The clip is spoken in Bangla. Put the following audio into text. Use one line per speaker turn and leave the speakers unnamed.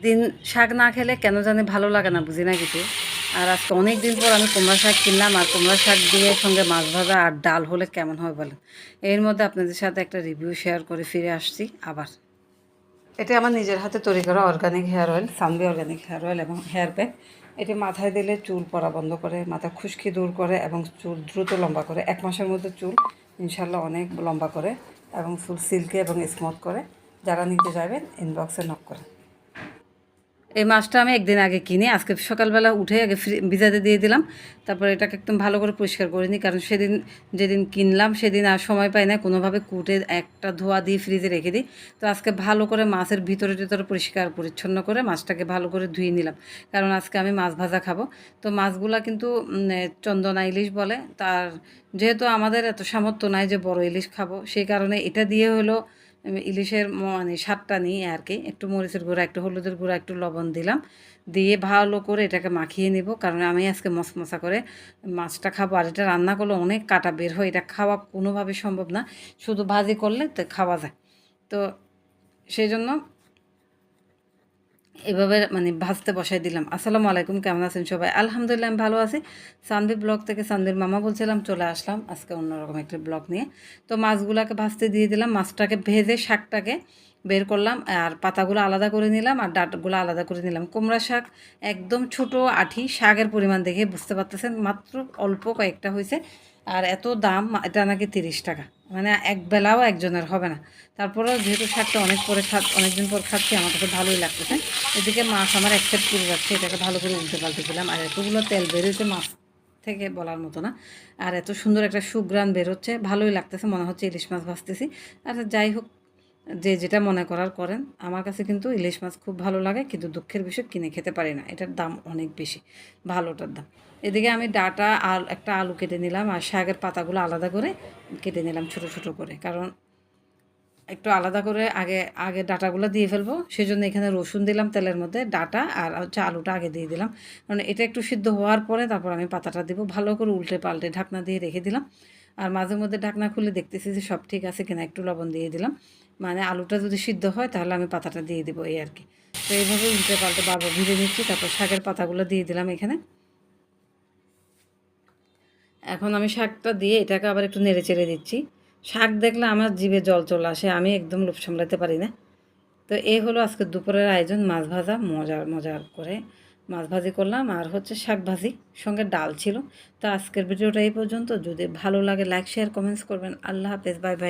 দিন শাক না খেলে কেন জানি ভালো লাগে না, বুঝি না কিছু। আর আজকে অনেক দিন পর আমি কুমড়া শাক কিনলাম, আর কুমড়া শাক দিয়ে সঙ্গে মাছ ভাজা আর ডাল হলে কেমন হয় বলেন। এর মধ্যে আপনাদের সাথে একটা রিভিউ শেয়ার করে ফিরে আসছি আবার। এটা আমার নিজের হাতে তৈরি করা organic hair oil, Sanvi organic hair oil এবং হেয়ার প্যাক। এটি মাথায় দিলে চুল পড়া বন্ধ করে, মাথার খুশকি দূর করে এবং চুল দ্রুত লম্বা করে। 1 মাসের মধ্যে চুল ইনশাল্লাহ অনেক লম্বা করে এবং চুল সিল্কি এবং স্মুথ করে। যারা নিতে চাইবেন ইনবক্সে নক করে। এই মাছটা আমি একদিন আগে কিনে আজকে সকালবেলা উঠে আগে ভিজাতে দিয়ে দিলাম। তারপর এটাকে একদম ভালো করে পরিষ্কার করে নিই, কারণ সেদিন যেদিন কিনলাম সেদিন আর সময় পাই না কোনোভাবে কুটে একটা ধোয়া দিয়ে ফ্রিজে রেখে দিই। তো আজকে ভালো করে মাছের ভিতরে টিতরে পরিষ্কার পরিচ্ছন্ন করে মাছটাকে ভালো করে ধুয়ে নিলাম, কারণ আজকে আমি মাছ ভাজা খাবো। তো মাছগুলা কিন্তু চন্দনা ইলিশ বলে। তার যেহেতু আমাদের এত সামর্থ্য নাই যে বড় ইলিশ খাবো, সেই কারণে এটা দিয়ে হলো ইলিশের মানে স্বাদটা নিই আর কি। একটু মরিচের গুঁড়া, একটু হলুদের গুঁড়া, একটু লবণ দিলাম, দিয়ে ভালো করে এটাকে মাখিয়ে নেব, কারণ আমি আজকে মশমশা করে মাছটা খাবো। আর এটা রান্না করলে অনেক কাটা বের হয়, এটা খাওয়া কোনোভাবে সম্ভব না, শুধু ভাজি করলে তো খাওয়া যায়। তো সেই জন্য এভাবে মানে ভাজতে বসাই দিলাম। আসসালামু আলাইকুম, কেমন আছেন সবাই? আলহামদুলিল্লাহ আমি ভালো আছি। সানভি ব্লগ থেকে সানভির মামা বলছিলাম, চলে আসলাম আজকে অন্যরকম একটা ব্লগ নিয়ে। তো মাছগুলোকে ভাজতে দিয়ে দিলাম, মাছটাকে ভেজে শাকটাকে বের করলাম, আর পাতাগুলো আলাদা করে নিলাম আর ডাঁটগুলো আলাদা করে নিলাম। কুমড়া শাক একদম ছোট আঁটি, শাকের পরিমাণ দেখে বুঝতে পারতেছেন, মাত্র অল্প কয়েকটা হয়েছে। আর এত দাম, এটা নাকি 30 টাকা, মানে এক বেলাও একজনের হবে না। তারপরেও যেহেতু শাকটা অনেকদিন পর খাচ্ছি, আমার কাছে ভালোই লাগতেছে। এদিকে মাছ আমার এক সাইড পুড়ে যাচ্ছে, এটাকে ভালো করে উল্টে পাল্টে দিলাম। আর এতগুলো তেল বেরোচ্ছে মাছ থেকে বলার মতো না। আর এত সুন্দর একটা সুঘ্রাণ বেরোচ্ছে, ভালোই লাগতেছে, মনে হচ্ছে ইলিশ মাছ ভাজতেছি। আর যাই হোক, যে যেটা মনে করার করেন। আমার কাছে কিন্তু ইলিশ মাছ খুব ভালো লাগে, কিন্তু দুঃখের বিষয় কিনে খেতে পারি না, এটার দাম অনেক বেশি, ভালোটার দাম। এদিকে আমি ডাটা আর একটা আলু কেটে নিলাম, আর শাকের পাতাগুলো আলাদা করে কেটে নিলাম ছোট ছোট করে, কারণ একটু আলাদা করে আগে আগে ডাটাগুলো দিয়ে ফেলবো। সেই জন্য এখানে রসুন দিলাম তেলের মধ্যে, ডাটা আর হচ্ছে আলুটা আগে দিয়ে দিলাম, কারণ এটা একটু সিদ্ধ হওয়ার পরে তারপর আমি পাতাটা দিব। ভালো করে উল্টে পাল্টে ঢাকনা দিয়ে রেখে দিলাম। আর মাঝে মধ্যে ঢাকনা খুলে দেখতেছি যে সব ঠিক আছে কিনা, একটু লবণ দিয়ে দিলাম, মানে আলুটা যদি সিদ্ধ হয় তাহলে আমি পাতাটা দিয়ে দিব, এই আর কি। তো এইভাবে উল্টে পাল্টে বারবার ভেজে নিচ্ছি, তারপর শাকের পাতাগুলো দিয়ে দিলাম এখানে। এখন আমি শাকটা দিয়ে এটাকে আবার একটু নেড়ে চেড়ে দিচ্ছি। শাক দেখলে আমার জিভে জল চলে আসে, আমি একদম লোভ সামলাতে পারি না। তো এই হলো আজকে দুপুরের আয়োজন, মাছ ভাজা, মজার মজার করে মাছ ভাজি করলাম, আর হচ্ছে শাক ভাজি, সঙ্গে ডাল ছিল। তো আজকের ভিডিওটা এই পর্যন্ত। যদি ভালো লাগে লাইক শেয়ার কমেন্টস করবেন। আল্লাহ হাফেজ, বাই বাই।